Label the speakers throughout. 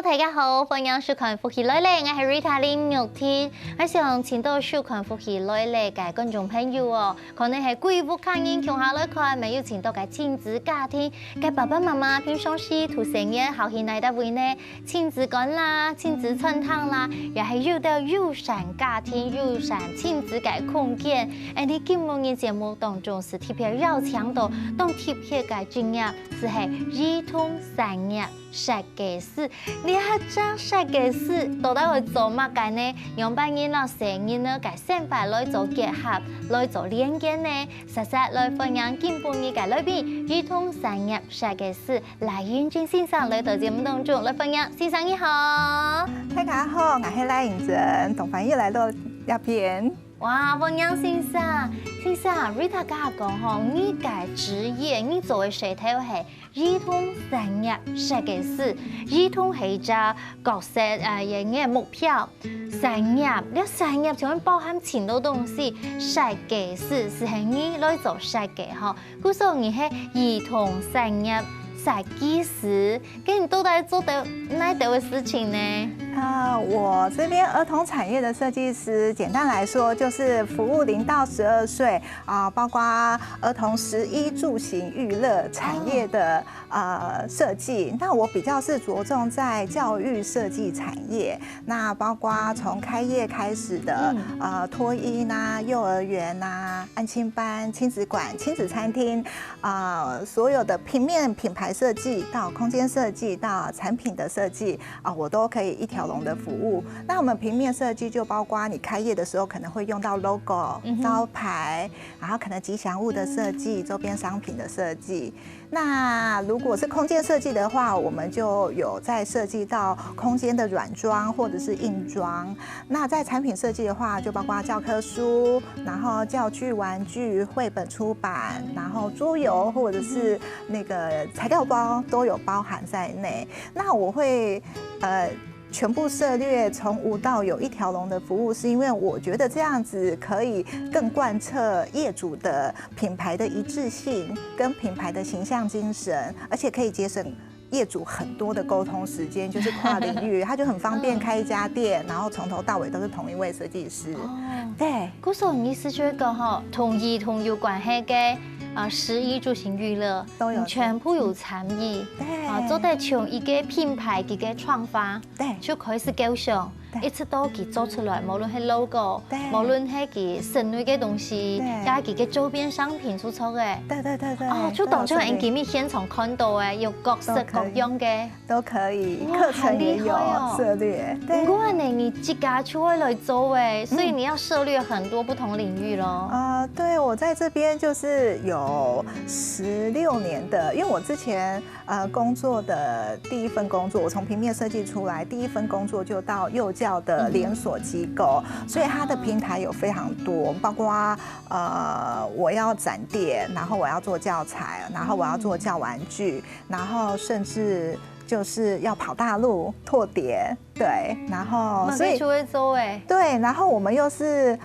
Speaker 1: 大家好，歡迎收看福氣來咧，我係 Rita 林玉天。我想請到收看福氣來咧嘅觀眾朋友哦，可能係貴婦客人窮下來看，沒有請到嘅親子家庭，嘅爸爸媽媽平常時圖成日好起來得為呢親子館啦、親子餐廳啦，也係有到友善家庭、友善親子嘅空間。你今日節目當中是特別要強調，當特別嘅專業是係兒童產業設計師。你一張設計師到底會做乜嘅呢？讓班人啦、成人啦，嘅想法來做結合，來做連結呢？實實來分享今半日嘅裏邊，兒童產業設計師賴英俊先生來到節目當中來分享。先生你好，
Speaker 2: 大家好，我係賴英俊，同朋友來到一邊。
Speaker 1: 哇，分享先生，Rita 家講吼，你嘅職業，你做嘅勢頭係兒童產業設計師，兒童係一個角色嘅目標。產業，你產業就會包含前多東西，設計師是係你來做設計吼，故所以係兒童產業設計師，咁你到底做到哪一類事情呢？
Speaker 2: 我這邊兒童產業的設計師，簡單來說就是服務0到12歲包括兒童食衣住行娛樂產業的設計。那我比較是着重在教育設計產業，那包括從開業開始的托嬰啊、幼兒園啊、安親班、親子館、親子餐廳所有的平面品牌設計到空間設計到產品的設計我都可以一條龍的服務。那我們平面設計就包括你開業的時候可能會用到 logo、招牌，然後可能吉祥物的設計、周邊商品的設計。那如果是空間設計的話，我們就有在設計到空間的軟裝或者是硬裝。那在產品設計的話，就包括教科書，然後教具、玩具、繪本出版，然後桌遊或者是那個材料包都有包含在內。那我會全部涉獵從無到有一條龍的服務，是因為我覺得這樣子可以更貫徹業主的品牌的一致性跟品牌的形象精神，而且可以節省業主很多的溝通時間，就是跨領域，他就很方便開一家店，然後從頭到尾都是同一位設計師。對，
Speaker 1: 嗰時候意思就係講嗬，同兒童有關係嘅。食衣住行娛樂都有，全部有參與。做得從一個品牌一個創發，就開始構想，一直到佢做出來，無論係 logo， 無論係佢室內嘅東西，加佢嘅周邊商品出錯嘅。對。就當場你見現場看到嘅，有各式各樣嘅，
Speaker 2: 都可以。課程也有涉獵。
Speaker 1: 不過呢，你自家出來做誒，所以你要涉獵很多不同領域咯。
Speaker 2: 對，我在這邊就是有16年的，因為我之前工作的第一份工作，我從平面設計出來，第一份工作就到幼教的連鎖機構，所以它的平台有非常多，包括我要展店，然後我要做教材，然後我要做教玩具，然後甚至就是要跑大陸拓點。對，然後所以對，然後我們又是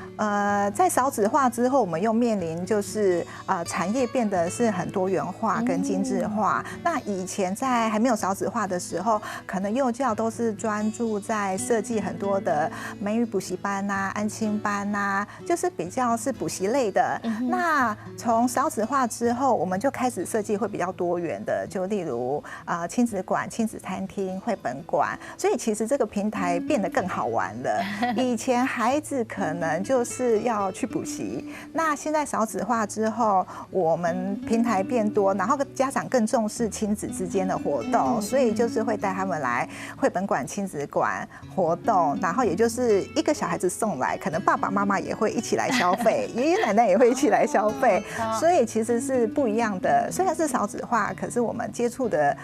Speaker 2: 在少子化之後，我們又面臨就是產業變得是很多元化跟精緻化。那以前在還沒有少子化的時候，可能幼教都是專注在設計很多的美語補習班啊、安親班啊，就是比較是補習類的。那從少子化之後，我們就開始設計會比較多元的，就例如親子館、親子餐廳、繪本館。所以其實這個平台變得更好玩了。以前孩子可能就是要去補習，那現在少子化之後，我們平台變多，然後家長更重視親子之間的活動，所以就是會帶他們來繪本館、親子館活動，然後也就是一個小孩子送來，可能爸爸媽媽也會一起來消費，爺爺奶奶也會一起來消費，所以其實是不一樣的。雖然是少子化，可是我們接觸的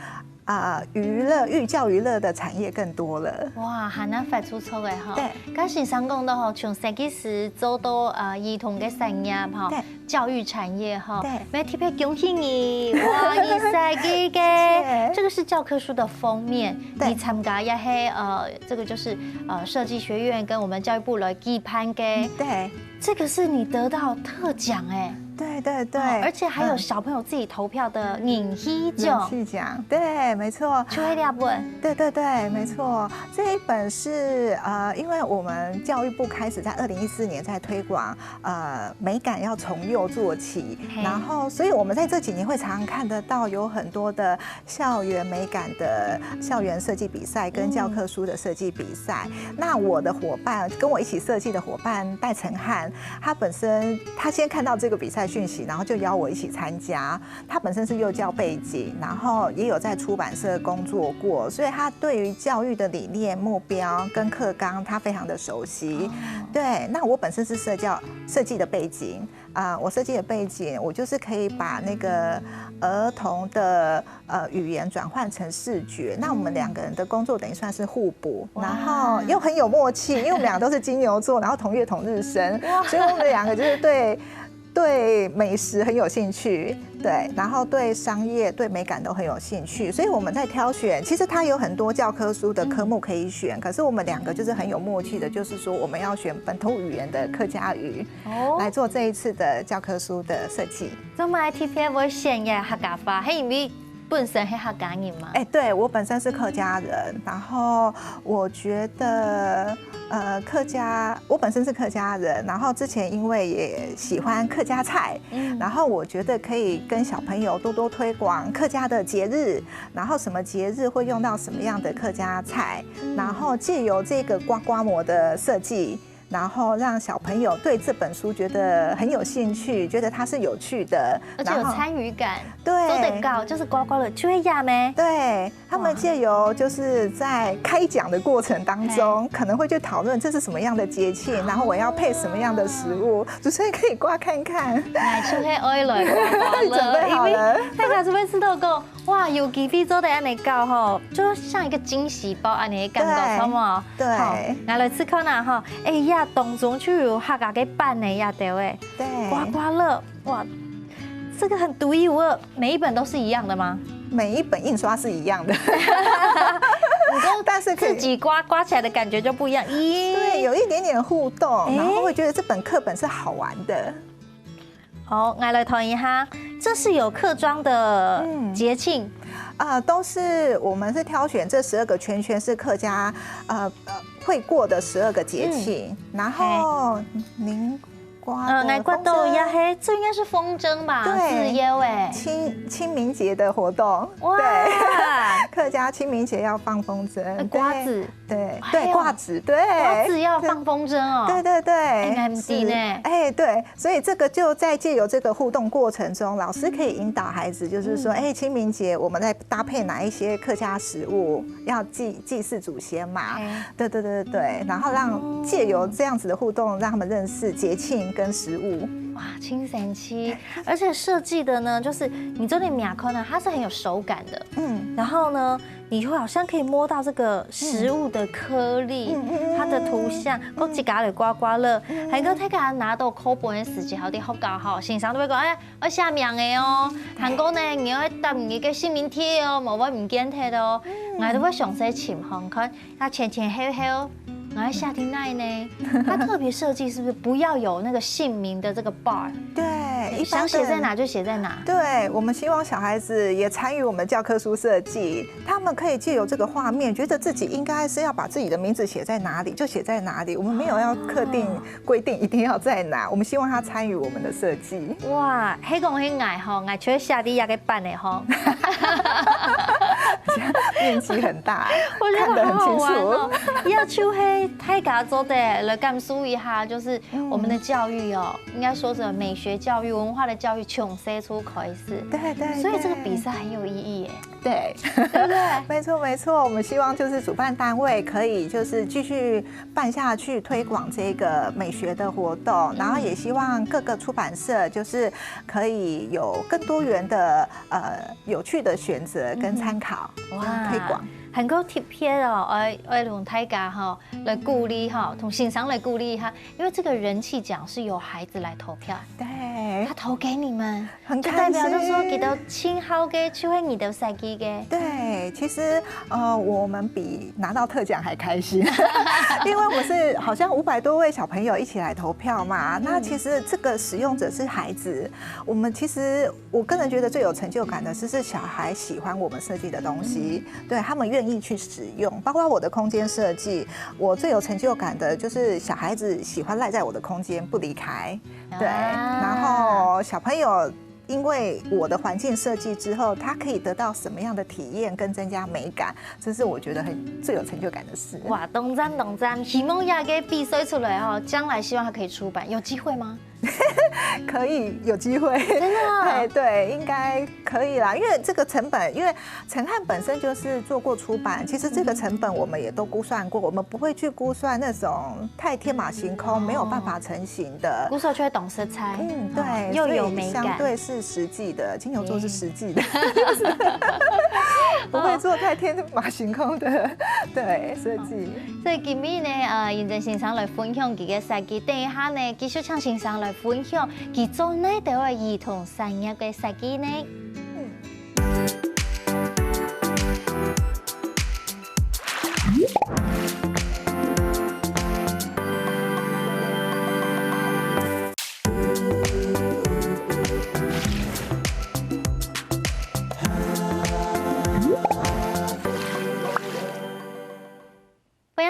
Speaker 2: 娛樂、寓教娛樂的產業更多了。
Speaker 1: 哇，係嗱發出錯嘅嗬。對。剛先生講到嗬，從設計師做到兒童嘅產業嗬，教育產業嗬。對。咩特別恭喜你，哇！你設計嘅，這個是教科書的封面。你參加一係這個就是設計學院跟我們教育部來舉辦嘅。對。這個是你得到特獎誒。
Speaker 2: 对对对，
Speaker 1: 而且还有小朋友自己投票的人气
Speaker 2: 人
Speaker 1: 奖，
Speaker 2: 气奖，对，没错。
Speaker 1: 就会两本。
Speaker 2: 对对对，没错。这一本是因为我们教育部开始在2014年在推广美感要从幼做起，然后所以我们在这几年会常常看得到有很多的校园美感的校园设计比赛跟教科书的设计比赛。那我的伙伴跟我一起设计的伙伴戴承汉，他先看到这个比赛讯息，然后就邀我一起参加。他本身是幼教背景，然后也有在出版社工作过，所以他对于教育的理念、目标跟课纲，他非常的熟悉。对，那我本身是设计的背景我设计的背景，我就是可以把那个儿童的语言转换成视觉。那我们两个人的工作等于算是互补，然后又很有默契，因为我们两个都是金牛座，然后同月同日生，所以我们两个就是对美食很有兴趣，对，然后对商业、对美感都很有兴趣，所以我们在挑选，其实它有很多教科书的科目可以选，可是我们两个就是很有默契的，就是说我们要选本土语言的客家语来做这一次的教科书的设计。
Speaker 1: 咁咪 TPF 會選嘅客家話，係因為本身係客家人嘛？
Speaker 2: 對，我本身是客家人，然後我覺得我本身是客家人，然後之前因為也喜歡客家菜，然後我覺得可以跟小朋友多多推廣客家的節日，然後什麼節日會用到什麼樣的客家菜，然後借由這個刮刮膜的設計，然後讓小朋友對這本書覺得很有興趣，覺得它是有趣的，
Speaker 1: 而且有參與感，
Speaker 2: 對，
Speaker 1: 都得搞，就是刮刮樂就會呀咩？
Speaker 2: 對，他們借由就是在開講的過程當中，可能會去討論這是什麼樣的節慶，然後我要配什麼樣的食物，主持人可以刮看看。
Speaker 1: 來，就係愛來刮刮樂，
Speaker 2: 準備好了。
Speaker 1: 大家準備知道個，哇，有機會做得安尼搞吼，就像一個驚喜包安尼感覺，好唔好？
Speaker 2: 對。
Speaker 1: 來來試看下哈，哎呀，當中就有客家嘅版的呀，對喂。
Speaker 2: 對。
Speaker 1: 刮刮樂，哇，這個很獨一無二，每一本都是一樣的嗎？
Speaker 2: 每一本印刷是一樣的，但是
Speaker 1: 自己刮起來的感覺就不一樣。咦，
Speaker 2: 對，有一點點互動，然後會覺得這本課本是好玩的。
Speaker 1: 好，我來談一下，這是有客莊的節慶。
Speaker 2: 都是我們是挑選這12個圈圈是客家會過的12個節慶，然後您。
Speaker 1: 南瓜豆呀嘿，這應該是風箏吧？對，有哎，
Speaker 2: 清明節的活動，對，客家清明節要放風箏，
Speaker 1: 瓜子，
Speaker 2: 對，瓜子，對，
Speaker 1: 瓜子要放風箏哦，
Speaker 2: 對對對，
Speaker 1: 應該唔低呢，
Speaker 2: 哎對，所以這個就在借由這個互動過程中，老師可以引導孩子，就是說，哎，清明節我們在搭配哪一些客家食物，要祭祀祖先嘛，對對對對，然後讓借由這樣子的互動，讓他們認識節慶跟食物。
Speaker 1: 哇，輕神奇，而且設計的呢，就是你這裡秒扣呢，它是很有手感的，然後呢，你會好像可以摸到這個食物的顆粒，它的圖像，嗰自家嚟刮刮樂，係個睇下拿到課本嘅時節，有啲好搞好，先生都會講，哎，我下面嘅哦，韓國呢，你要搭唔嘅姓名貼哦，冇話唔見睇哦，我都會詳細情況看，它前後後。然後夏天奈呢，它特別設計是不是不要有那個姓名的這個 bar？
Speaker 2: 對，
Speaker 1: 想寫在哪就寫在哪。
Speaker 2: 對，我們希望小孩子也參與我們教科書設計，他們可以借由這個畫面，覺得自己應該是要把自己的名字寫在哪裡就寫在哪裡。我們沒有要特定規定一定要在哪，我們希望他參與我們的設計。哇，
Speaker 1: 迄講迄愛吼，愛除下底也給辦的吼，
Speaker 2: 面積很大，
Speaker 1: 我覺得好好玩哦。要出黑。太家做的來感受一下，就是我們的教育哦，應該說是美學教育、文化的教育，從誰出開始？
Speaker 2: 對對，
Speaker 1: 所以這個比賽很有意義耶。
Speaker 2: 對，對不對？沒錯沒錯，我們希望就是主辦單位可以就是繼續辦下去，推廣這個美學的活動，然後也希望各個出版社就是可以有更多元的有趣的選擇跟參考，推廣。
Speaker 1: 很够贴切哦，我同大家哈来鼓励哈，同欣赏来鼓励一下，因为这个人气奖是由孩子来投票，
Speaker 2: 对，
Speaker 1: 他投给你们，就
Speaker 2: 很开心，
Speaker 1: 代表就说给到亲好嘅，就会你的赛季嘅。
Speaker 2: 对，其实我们比拿到特奖还开心，因为我是好像500多位小朋友一起来投票嘛。那其实这个使用者是孩子，我个人觉得最有成就感的是小孩喜欢我们设计的东西，对他们愿意去使用，包括我的空间设计，我最有成就感的就是小孩子喜欢赖在我的空间不离开，对，然后小朋友。因为我的环境设计之后，他可以得到什么样的体验跟增加美感，这是我觉得最有成就感的事。
Speaker 1: 哇，懂赞，希望也给比赛出来哈，将来希望它可以出版，有机会吗？
Speaker 2: 可以，有机会，
Speaker 1: 真的
Speaker 2: 对，应该可以啦。因为这个成本，因为承翰本身就是做过出版，其实这个成本我们也都估算过，我们不会去估算那种太天马行空、没有办法成型的。
Speaker 1: 估算就会懂色彩，
Speaker 2: 对，
Speaker 1: 又有美感，
Speaker 2: 相对是实际的。金牛座是实际的，不会做太天马行空的对设计。
Speaker 1: 所以今日呢，现在先生来分享佢嘅设计，等一下呢，繼續請先生來分享佢做呢啲嘅兒童產業嘅設計呢。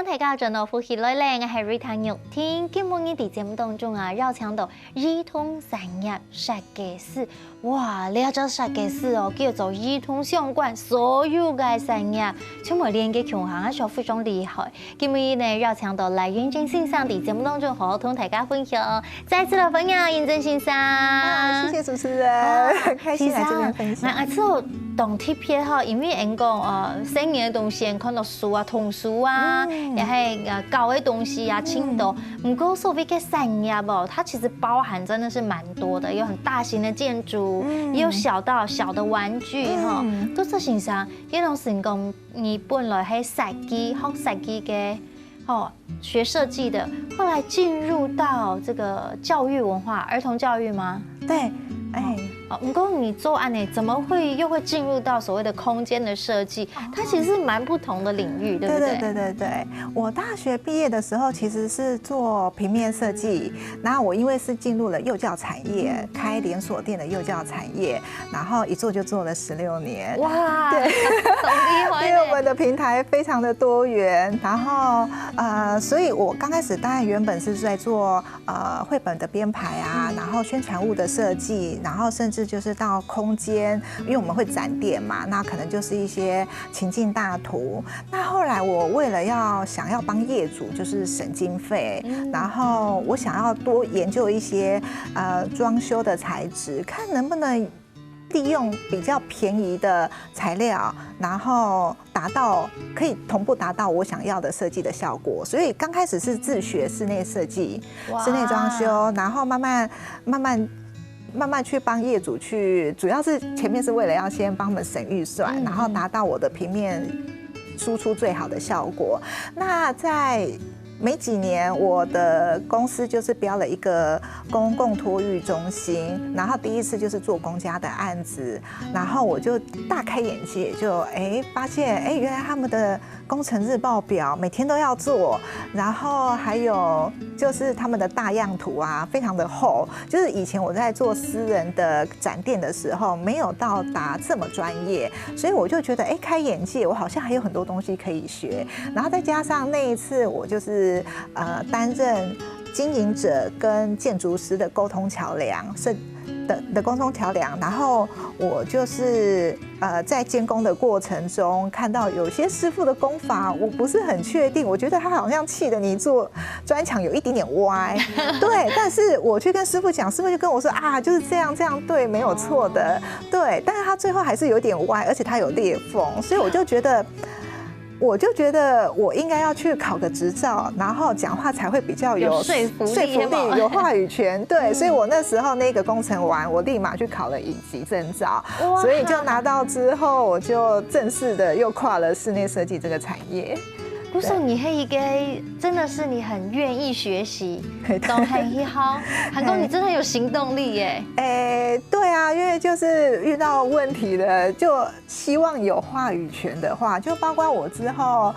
Speaker 1: 大家進到呼吸來咧，我係 Rita 玉天。今日嘅節目當中啊，邀請到兒童產業設計師，哇！呢一個設計師哦，叫做兒童相關所有嘅產業，全部連嘅強項，係非常厲害。今日呢，邀請到賴元正先生喺節目當中，好同大家分享。再次來分享元正先生，
Speaker 2: 謝謝主持人，很開心來這邊分享。
Speaker 1: 那次當貼片哈，因為人講新嘅東西，看到書啊、童書啊。也係教的東西啊，青島。不過所謂嘅產業哦，它其實包含真的是蠻多的，有很大型的建築，也有小到小的玩具哈。都是先生，呢種成功，你本來係設計學設計嘅，哦，學設計的，後來進入到這個教育文化，兒童教育嗎？
Speaker 2: 對，
Speaker 1: 不過你做案呢，怎麼會又會進入到所謂的空間的設計？它其實是蠻不同的領域，對不對？
Speaker 2: 對。我大學畢業的時候其實是做平面設計，然後我因為是進入了幼教產業，開連鎖店的幼教產業，然後一做就做了16年。
Speaker 1: 哇，
Speaker 2: 對，
Speaker 1: 好厲害！
Speaker 2: 因為我們的平台非常的多元，然後所以我剛開始當然原本是在做繪本的編排啊，然後宣傳物的設計，然後甚至就是到空間，因為我們會展店嘛，那可能就是一些情境大圖。那後來我為了想要幫業主就是省經費，然後我想要多研究一些裝修的材質，看能不能利用比較便宜的材料，然後可以同步達到我想要的設計的效果。所以剛開始是自學室內設計、室內裝修，然後慢慢去幫業主去，主要是前面是為了要先幫他們省預算，然後達到我的平面輸出最好的效果。那在沒幾年，我的公司就是標了一個公共托育中心，然後第一次就是做公家的案子，然後我就大開眼界，就發現原來他們的工程日報表每天都要做，然後還有就是他們的大樣圖啊，非常的厚，就是以前我在做私人的展店的時候沒有到達這麼專業，所以我就覺得開眼界，我好像還有很多東西可以學，然後再加上那一次我就是擔任經營者跟建築師的溝通橋梁，的溝通橋梁，然後我就是在監工的過程中看到有些師傅的工法我不是很確定，我覺得他好像氣得你做磚牆有一點點歪，對，但是我去跟師傅講，師傅就跟我說啊，就是這樣對，沒有錯的，對，但是他最後還是有點歪，而且他有裂縫，所以我就覺得我就觉得我应该要去考个执照，然后讲话才会比较有
Speaker 1: 说服力，
Speaker 2: 有话语权。对，所以我那时候那个工程完，我立马去考了乙级证照，所以就拿到之后，我就正式的又跨了室内设计这个产业。
Speaker 1: 不是你黑一个真的是你很愿意学习，都很好，韩公你真的有行动力耶。
Speaker 2: 对啊，因为就是遇到问题了，就希望有话语权的话，就包括我之后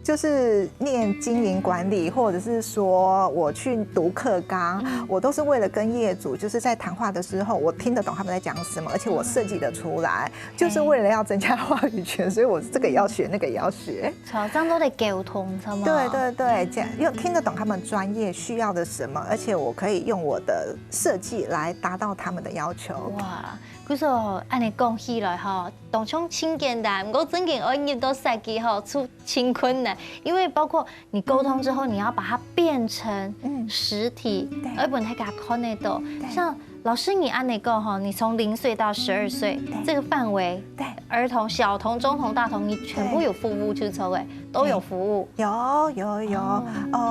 Speaker 2: 就是念经营管理，或者是说我去读课纲，我都是为了跟业主就是在谈话的时候，我听得懂他们在讲什么，而且我设计得出来，就是为了要增加话语权，所以我这个也要学，那个也要学。
Speaker 1: 这样都得沟通，是吗？
Speaker 2: 对对对，这样又听得懂他们专业需要的什么，而且我可以用我的设计来达到他们的要求。
Speaker 1: 哇！其实按你讲起来哈，当初真简单，不过真正要遇到设计哈，出真困难，因为包括你沟通之后，你要把它变成实体，而不能给它看得到。像老师你按你讲哈，你从0岁到12岁这个范围，儿童、小童、中童、大童，你全部有服务去抽哎，都有服务。
Speaker 2: 有，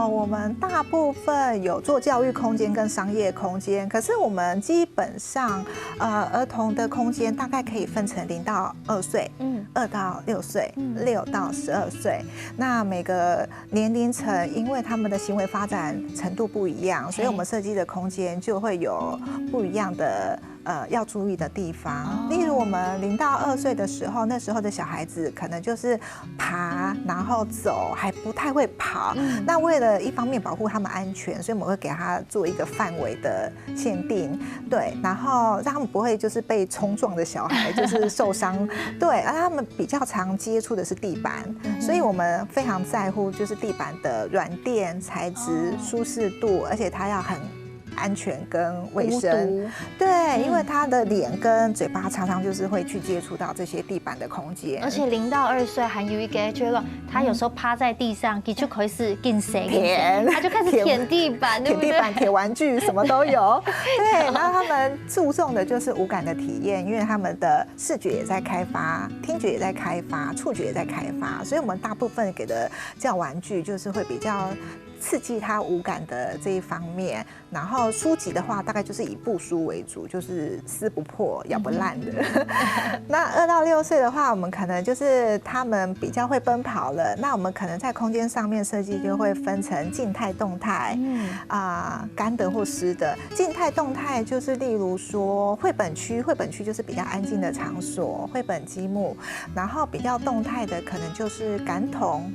Speaker 2: 我们大部分有做教育空间跟商业空间，可是我们基本上儿童的空间大概可以分成0到2岁，2到6岁，6到12岁。那每个年龄层，因为他们的行为发展程度不一样，所以我们设计的空间就会有不一样的要注意的地方。例如我们0到2岁的时候，那时候的小孩子可能就是爬，然后走，还不太会跑。那为了一方面保护他们安全，所以我们会给他做一个范围的限定，对，然后让他们不会就是被冲撞的小孩就是受伤，对，而他们比较常接触的是地板，所以我们非常在乎就是地板的软垫材质、舒适度，而且它要很安全跟卫生，对，因为他的脸跟嘴巴常常就是会去接触到这些地板的空间，
Speaker 1: 而且0到2岁还有一个就是说，他有时候趴在地上，就开始跟谁
Speaker 2: 舔，
Speaker 1: 他就开始舔地板，对不对？
Speaker 2: 舔地板、舔玩具，什么都有。对，然后他们注重的就是五感的体验，因为他们的视觉也在开发，听觉也在开发，触觉也在开发，所以我们大部分给的教玩具就是会比较刺激他五感的这一方面，然后书籍的话，大概就是以布书为主，就是撕不破、咬不烂的。那2到6岁的话，我们可能就是他们比较会奔跑了，那我们可能在空间上面设计就会分成静态、动态，干的或湿的。静态、动态就是例如说绘本区就是比较安静的场所，绘本积木，然后比较动态的可能就是感统。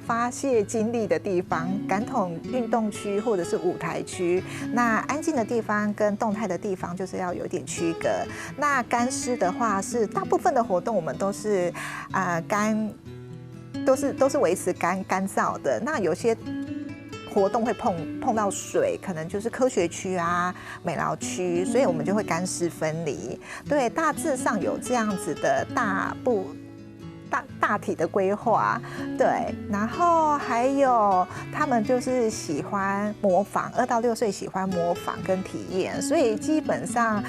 Speaker 2: 发泄精力的地方，感统运动区或者是舞台区。那安静的地方跟动态的地方就是要有点区隔。那干湿的话是大部分的活动我们都是都是维持干燥的。那有些活动会碰到水，可能就是科学区啊、美劳区，所以我们就会干湿分离。对，大致上有这样子的大体的规划，对，然后还有他们就是喜欢模仿，2到6岁喜欢模仿跟体验，所以基本上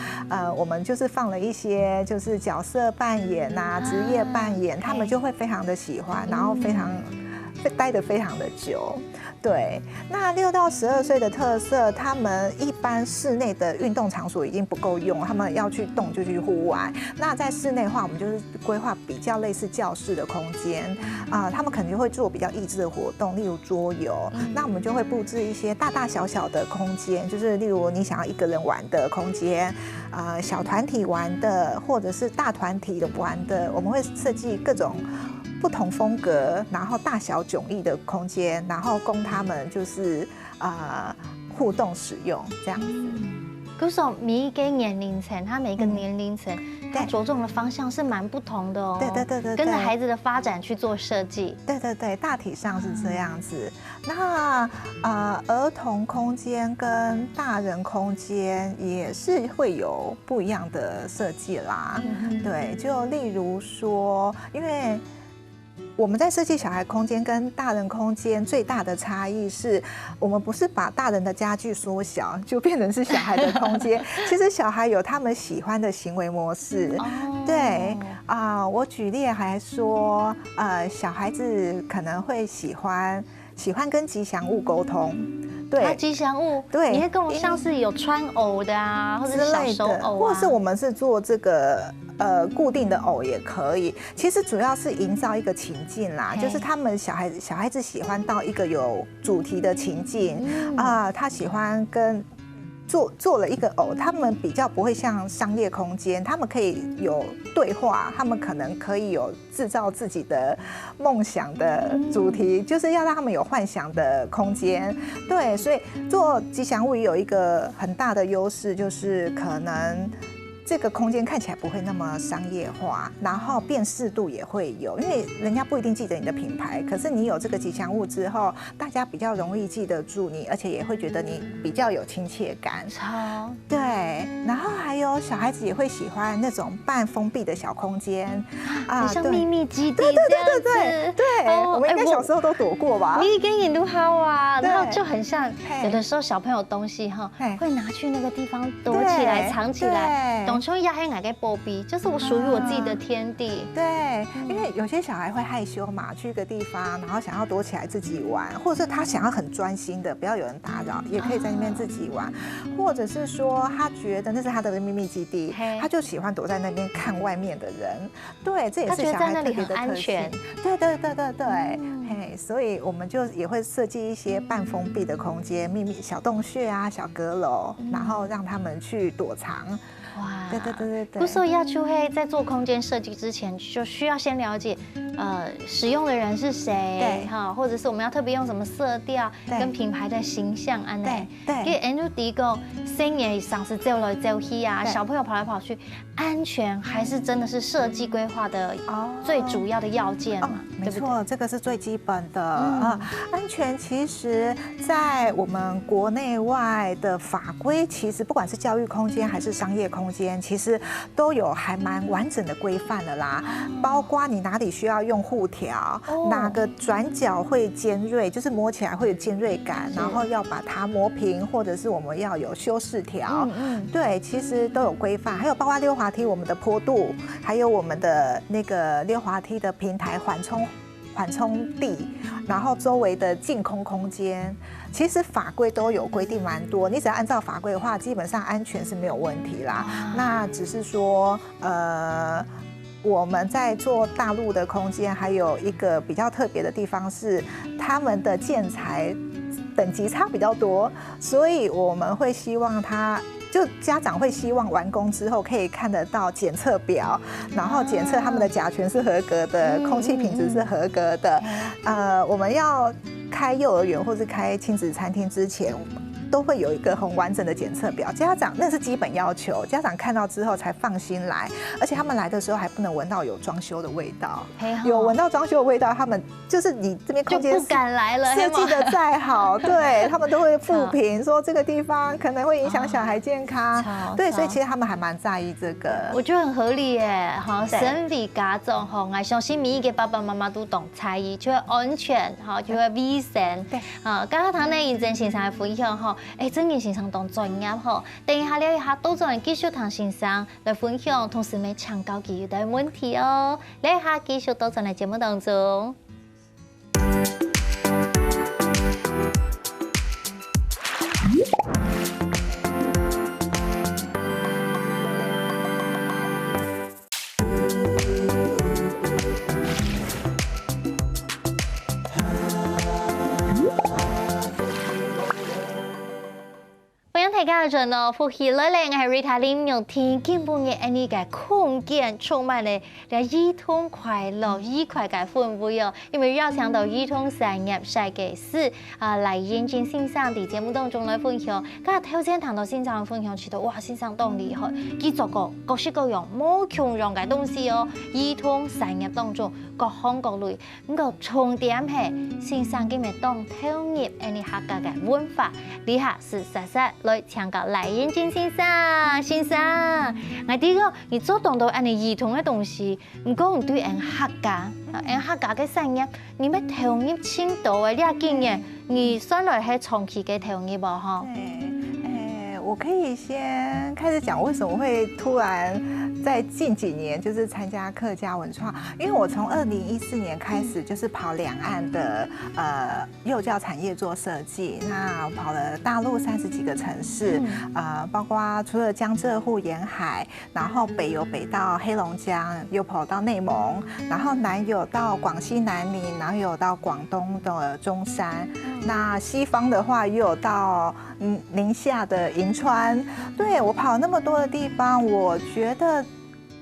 Speaker 2: 我们就是放了一些就是角色扮演啊、职业扮演，他们就会非常的喜欢，然后待得非常的久。对，那6到12岁的特色，他们一般室内的运动场所已经不够用，他们要去动就去户外。那在室内的话，我们就是规划比较类似教室的空间他们可能就会做比较益智的活动，例如桌游。那我们就会布置一些大大小小的空间，就是例如你想要一个人玩的空间，小团体玩的，或者是大团体的玩的，我们会设计各种不同风格，然后大小迥异的空间，然后供他们就是互动使用这样子。
Speaker 1: 可是每一个年龄层，它每一个年龄层，它着重的方向是蛮不同的哦。对，跟着孩子的发展去做设计。
Speaker 2: 对，大体上是这样子。那儿童空间跟大人空间也是会有不一样的设计啦。对，就例如说，因为我们在设计小孩空间跟大人空间最大的差异是，我们不是把大人的家具缩小，就变成是小孩的空间。其实小孩有他们喜欢的行为模式。对我举例还说，小孩子可能会喜欢跟吉祥物沟通。对，
Speaker 1: 吉祥物，
Speaker 2: 对，
Speaker 1: 你会跟我像是有穿偶的啊，或者是小手偶啊，
Speaker 2: 或者是我们是做这个固定的偶也可以。其实主要是营造一个情境啦，就是他们小孩子喜欢到一个有主题的情境他喜欢跟。做了一个偶，他们比较不会像商业空间，他们可以有对话，他们可能可以有制造自己的梦想的主题，就是要让他们有幻想的空间。对，所以做吉祥物也有一个很大的优势，就是可能这个空间看起来不会那么商业化，然后辨识度也会有，因为人家不一定记得你的品牌，可是你有这个吉祥物之后，大家比较容易记得住你，而且也会觉得你比较有亲切感。对，然后还有小孩子也会喜欢那种半封闭的小空间
Speaker 1: 像秘密基地
Speaker 2: 对，我们应该小时候都躲过吧？
Speaker 1: 你跟引路好啊，然后就很像有的时候小朋友东西会拿去那个地方躲起来、藏起来。懂说压黑奶给波比，就是我属于我自己的天地。
Speaker 2: 对，因为有些小孩会害羞嘛，去一个地方，然后想要躲起来自己玩，或者是他想要很专心的，不要有人打扰，也可以在那边自己玩，或者是说他觉得那是他的秘密基地，他就喜欢躲在那边看外面的人。对，这也是小孩特别的特性。对，所以我们就也会设计一些半封闭的空间，秘密小洞穴啊、小阁楼，然后让他们去躲藏。哇，对。
Speaker 1: 不是要出黑，在做空间设计之前，就需要先了解，使用的人是谁，或者是我们要特别用什么色调跟品牌的形象安内。对，因为 Andrew 第一个深夜上是走来走去啊，小朋友跑来跑去，安全还是真的是设计规划的最主要的要件嘛？
Speaker 2: 没错，这个是最基本的安全其实，在我们国内外的法规，其实不管是教育空间还是商业空间，其实都有还蛮完整的规范的啦。包括你哪里需要用护条，哪个转角会尖锐，就是摸起来会有尖锐感，然后要把它磨平，或者是我们要有修饰条。对，其实都有规范。还有包括溜滑梯，我们的坡度，还有我们的那个溜滑梯的平台缓冲地，然后周围的净空空间，其实法规都有规定蛮多。你只要按照法规的话，基本上安全是没有问题啦。那只是说，我们在做大陆的空间，还有一个比较特别的地方是，他们的建材等级差比较多，所以我们会希望家长会希望完工之后可以看得到检测表，然后检测他们的甲醛是合格的，空气品质是合格的。我们要开幼儿园或是开亲子餐厅之前，都会有一个很完整的检测表，家长那是基本要求，家长看到之后才放心来，而且他们来的时候还不能闻到有装修的味道，有闻到装修的味道，他们就是你这边空间
Speaker 1: 就不敢来了，
Speaker 2: 设计的再好，对他们都会负评说这个地方可能会影响小孩健康，对，所以其实他们还蛮在意这个，
Speaker 1: 我觉得很合理耶，审美家长我相信每一个爸爸妈妈都懂在意，就会安全，就会卫生，对，刚刚唐呢认真先生的分享整件先生当专业等一下聊一下都仲繼續同先生來分享，同時咪請教佢嘅問題哦。聊一下繼續都仲喺節目當中。大家好，呢，福氣來嚟，我係 Rita 林玉婷，今半夜呢個空間充滿了兒童快樂、愉快嘅氛圍哦。因為邀請到兒童產業設計師來認真先生喺節目當中來分享。今日頭先談到先生分享，覺得哇，先生當厲害，佢做過各式各樣冇窮樣嘅東西哦。兒童產業當中各行各類，咁個重點係先生今日當投入呢客家嘅文化，呢下是實實來。強到赖燕金先生，我第一个你做动到安尼儿童的东西，唔过唔对人客家嘅产业，你要投入深度的了经验，你算来系长期嘅投入无吼？
Speaker 2: 我可以先开始讲为什么会突然在近几年就是参加客家文创，因为我从2014年开始就是跑两岸的幼教产业做设计，那跑了大陆30几个城市，包括除了江浙沪沿海，然后北有北到黑龙江，又跑到内蒙，然后南有到广西南宁，然后有到广东的中山，那西方的话又有到宁夏的银川，对，我跑那么多的地方，我觉得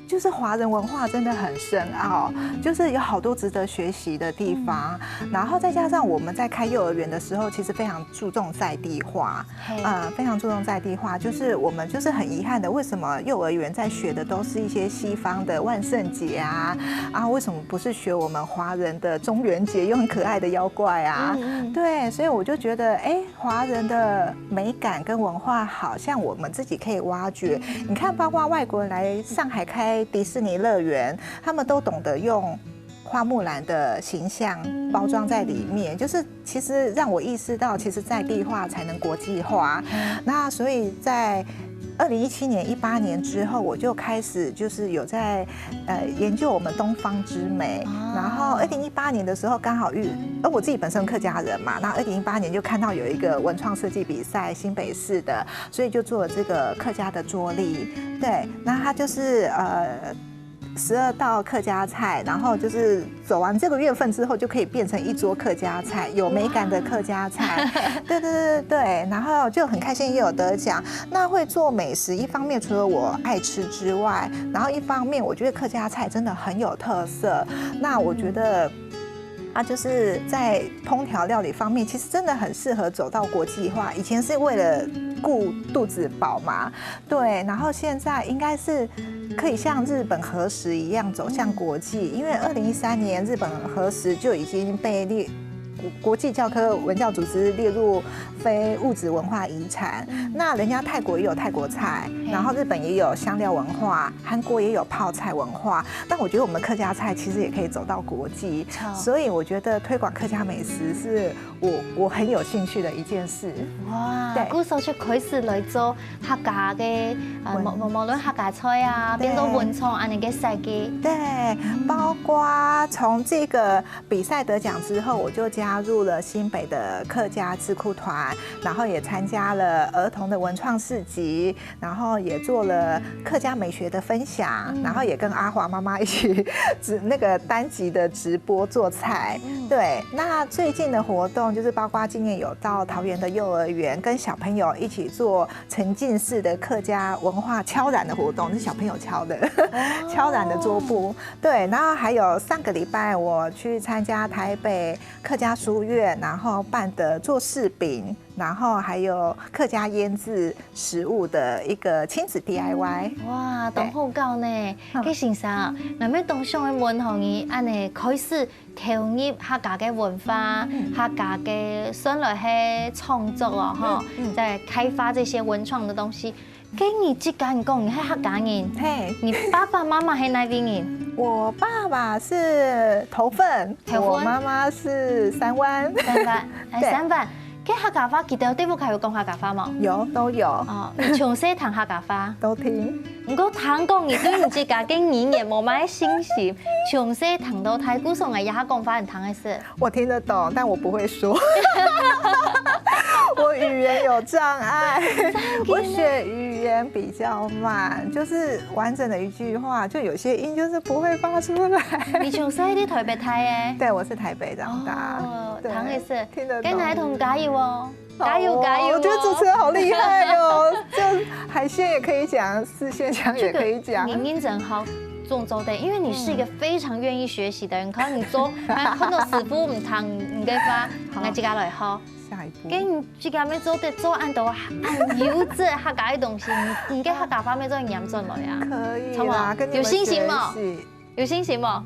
Speaker 2: 就是华人文化真的很深奥，就是有好多值得学习的地方。然后再加上我们在开幼儿园的时候，其实非常注重在地化，非常注重在地化。就是我们就是很遗憾的，为什么幼儿园在学的都是一些西方的万圣节啊？为什么不是学我们华人的中元节，又很可爱的妖怪啊？对，所以我就觉得，华人的美感跟文化好像我们自己可以挖掘。你看，包括外国人来上海开迪士尼乐园，他们都懂得用花木兰的形象包装在里面，就是其实让我意识到，其实在地化才能国际化。那所以在2017年、18年之后，我就开始就是有在研究我们东方之美。然后2018年的时候，刚好我自己本身客家人嘛，那2018年就看到有一个文创设计比赛，新北市的，所以就做了这个客家的桌历。对，那它就是12道客家菜，然后就是走完这个月份之后，就可以变成一桌客家菜，有美感的客家菜。对，然后就很开心，也有得奖。那会做美食，一方面除了我爱吃之外，然后一方面我觉得客家菜真的很有特色。那我觉得就是在烹调料理方面，其实真的很适合走到国际化。以前是为了顾肚子饱嘛，对，然后现在应该是可以像日本和食一样走向国际，因为2013年日本和食就已经被国际教科文教组织列入非物质文化遗产。那人家泰国也有泰国菜，然后日本也有香料文化，韩国也有泡菜文化。那我觉得我们客家菜其实也可以走到国际，所以我觉得推广客家美食是我很有兴趣的一件事。
Speaker 1: 哇，古时候就开始来做客家嘅無論客家菜啊，變到文創安尼嘅設計。
Speaker 2: 對，包括從這個比賽得獎之後，我就加入了新北的客家智庫團，然後也參加了兒童的文創市集，然後也做了客家美學的分享，然後也跟阿華媽媽一起那個單集的直播做菜。對，那最近的活動就是包括今年有到桃園的幼兒園，跟小朋友一起做沉浸式的客家文化敲染的活動，是小朋友敲的敲染的桌布。對，然後還有上個禮拜我去參加台北客家書院，然後辦的做柿餅，然後還有客家醃製食物的一個親子 DIY。
Speaker 1: 哇，都好夠呢！佢先生，嗱咩當上嘅文行業，安尼開始投入客家嘅文化、客家嘅算來係創作哦，哈，在開發這些文創的東西。跟你之間你講你係客家人，
Speaker 2: 嘿，
Speaker 1: 你爸爸媽媽係哪邊人？
Speaker 2: 我爸爸是頭份，我媽媽是三灣。
Speaker 1: 三灣。跟客家話，記得對唔對？有講客家話冇？
Speaker 2: 有，都有。
Speaker 1: 哦，你從細聽客家話？
Speaker 2: 都聽。
Speaker 1: 唔過聽講你對唔自家嘅語言冇乜信心，從細聽到太古上嘅也講法，你聽嘅是？
Speaker 2: 我聽得懂，但我不會說。我語言有障礙，我學語言比較慢，就是完整的一句話，就有些音就是不會發出來。
Speaker 1: 你從細啲台北睇嘅？
Speaker 2: 對，我是台北長大。
Speaker 1: 哦，聽嘅是，
Speaker 2: 聽得懂。
Speaker 1: 跟孩童加油哦！加油加油！
Speaker 2: 我覺得主持人好厲害哦，就海鮮也可以講，四縣腔也可以講。
Speaker 1: 你認真好。做的，因為你是一個非常願意學習的人，可能你做很多師傅唔同唔嘅話，我自家來學。
Speaker 2: 下一步，
Speaker 1: 跟你自家咩做的做按到按優質客家嘅東西，唔嘅客家話咩做嚴進來啊？
Speaker 2: 可以啦，跟你們學習。
Speaker 1: 有信心冇？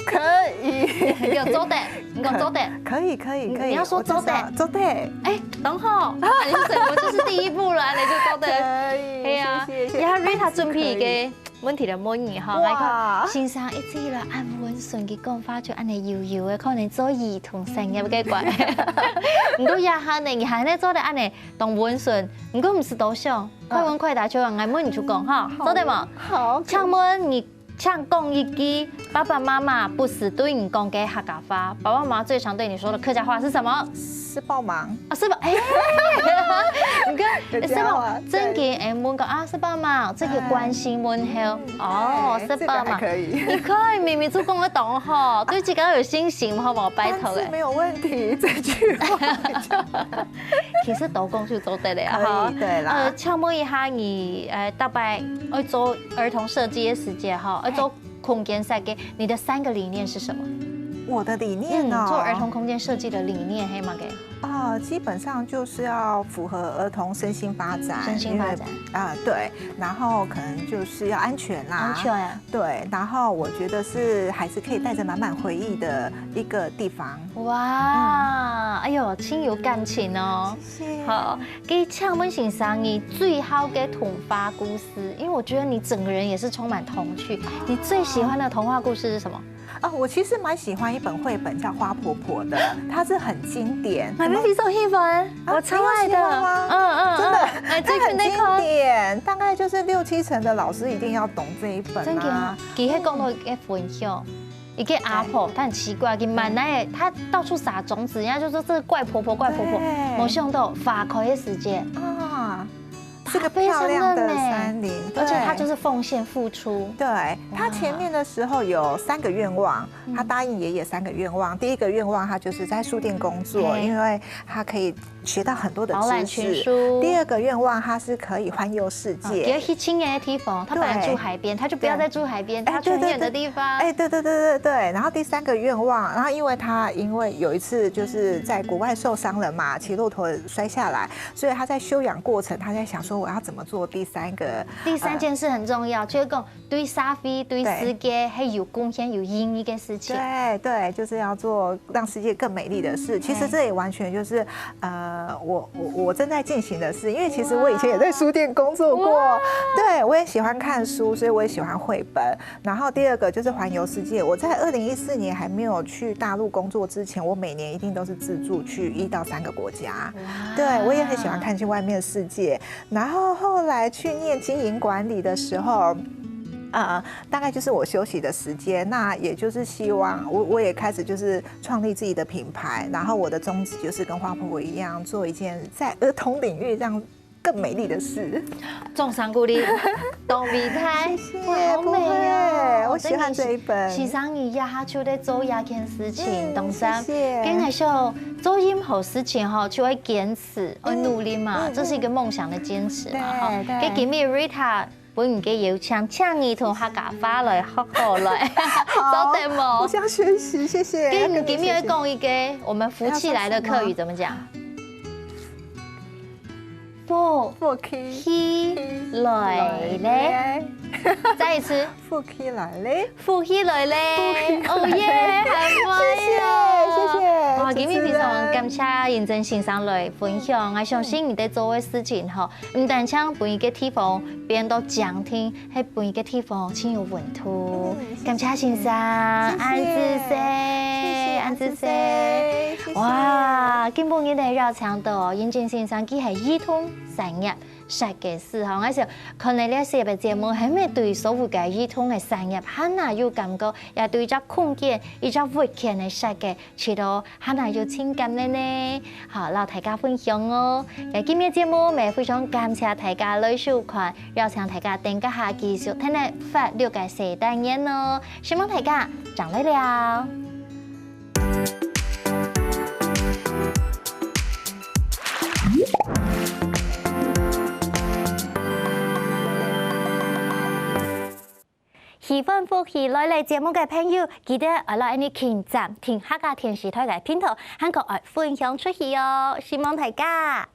Speaker 2: 可以，
Speaker 1: 有周的，你讲周的，
Speaker 2: 可以。
Speaker 1: 你要说周的，
Speaker 2: 周的，
Speaker 1: 哎，等好，你整个就是第一步了，你就周的，
Speaker 2: 可以，
Speaker 1: 系啊，
Speaker 2: 谢谢。
Speaker 1: 然后 Rita 准备嘅问题就问你哈，
Speaker 2: 哇，
Speaker 1: 先生一直来按温顺嘅讲法就安尼悠悠的，可能做儿童成日嘅怪，唔过也下呢，而下呢做得安尼动温顺，唔过唔是多想，快问快答就让爱问你就讲哈，做得嘛？
Speaker 2: 好，
Speaker 1: 请问你。像讲一句爸爸妈妈不是对你讲嘅客家话，爸爸妈妈最常对你说的客家话是什么？
Speaker 2: 是帮忙
Speaker 1: 啊，是吧？哎，你看，是吧？真嘅诶，问讲啊，是帮忙，这个关心问候，哦，是帮忙，
Speaker 2: 可以，
Speaker 1: 你可以明明就讲得懂哈，对自己要有信心，好不好？拜托
Speaker 2: 没有问题，这句话
Speaker 1: 其实都讲就做得了
Speaker 2: 哈。对啦。
Speaker 1: 请问一下你大概要做儿童设计的时间哈？做空间设计，你的3个理念是什么？
Speaker 2: 我的理念呢？
Speaker 1: 做儿童空间设计的理念，黑马给
Speaker 2: 基本上就是要符合儿童身心发展，
Speaker 1: 身心发展
Speaker 2: 对，然后可能就是要安全啦，
Speaker 1: 安全，
Speaker 2: 对，然后我觉得是孩子可以带着满满回忆的一个地方。
Speaker 1: 哇，哎呦，亲有感情哦。
Speaker 2: 谢谢。
Speaker 1: 好，给请问先生，你最好嘅童话故事，因为我觉得你整个人也是充满童趣。你最喜欢的童话故事是什么？
Speaker 2: 我其实蛮喜欢一本绘本叫《花婆婆》的，它是很经典。
Speaker 1: 买没几首戏本，我超爱的。
Speaker 2: 真的，
Speaker 1: 它
Speaker 2: 很经典，大概就是6、7成的老师一定要懂这一本
Speaker 1: 真的，其实讲到一个分享。一个阿婆，她很奇怪，给满奶，她到处撒种子，人家就说这个怪婆婆，怪婆婆，没想到发开的时间啊。
Speaker 2: 是个漂亮的山林，
Speaker 1: 而且他就是奉献付出。
Speaker 2: 对，他前面的时候有3个愿望，他答应爷爷3个愿望。第一个愿望，他就是在书店工作，因为他可以学到很多的知识。第2个愿望，他是可以环游世界。
Speaker 1: 也去亲爱的地方，他本来住海边，他就不要再住海边，他去很远的地方。
Speaker 2: 哎，对。然后第3个愿望，然后因为有一次就是在国外受伤了嘛，骑骆驼摔下来，所以他在休养过程，他在想说。我要怎么做第3
Speaker 1: 件事很重要，就是讲对社会、对世界还有贡献、有意义的事情。
Speaker 2: 对，就是要做让世界更美丽的事。其实这也完全就是我正在进行的事，因为其实我以前也在书店工作过，对我也喜欢看书，所以我也喜欢绘本。然后第2个就是环游世界。我在2014年还没有去大陆工作之前，我每年一定都是自助去1到3个国家。对我也很喜欢看去外面的世界。然后后来去念经营管理的时候，大概就是我休息的时间，那也就是希望我也开始就是创立自己的品牌，然后我的宗旨就是跟花婆婆一样，做一件在儿童领域让更美丽的事。
Speaker 1: 重赏鼓励，董比泰，
Speaker 2: 哇，好美哦！我喜欢这一本。
Speaker 1: 先生你呀，他就在做一件事情，董生，
Speaker 2: 跟
Speaker 1: 你说做任何事情哈，就会坚持，会努力嘛，这是一个梦想的坚持嘛哈。给今日 Rita。本唔嘅邀請，請你同客家話來學好來，做得冇？
Speaker 2: 互相學習，謝謝。
Speaker 1: 給你今日講一個我們福氣來的客語怎麼講？
Speaker 2: 福氣
Speaker 1: 來咧，再一次，
Speaker 2: 福氣來咧，
Speaker 1: 福氣來咧，哦耶，係咪啊？
Speaker 2: 謝謝。
Speaker 1: 哇，今日非常感謝認真先生來分享，我相信你哋做嘅事情嗬，唔單止俾一個地方變到講聽，係俾一個地方先有溫度。感謝先生，安子生，安子生。哇，今半日嚟繞場到認真先生，佢係兒童產業設計師嗬，我想看你呢些嘅節目，係咪對所有嘅兒童嘅產業，很難有感覺，也對隻空間、一隻活權嘅設計，知道很難有情感嘅呢？好，讓大家分享哦。今日節目，我非常感謝大家來收看，邀請大家訂閱下繼續聽日發了解4單元哦。希望大家長來了。喜歡福氣來嚟節目嘅朋友，記得來你傾站聽客家電視台嘅片頭，韓國愛分享出去哦，希望大家。